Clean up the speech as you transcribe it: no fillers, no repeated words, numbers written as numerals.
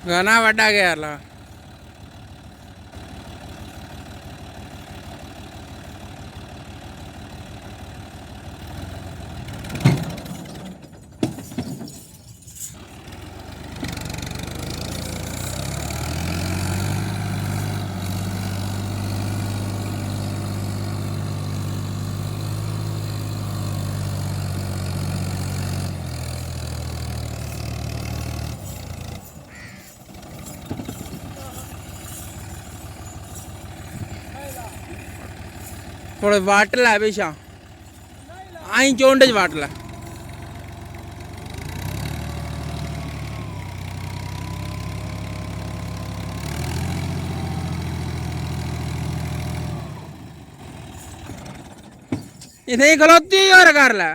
ਗਾਣਾ ਵੱਡਾ ਗਿਆ ਲਾ थोड़े वाट ला बेशा आई चोंड च वाट ला इथे खलोती और कर ला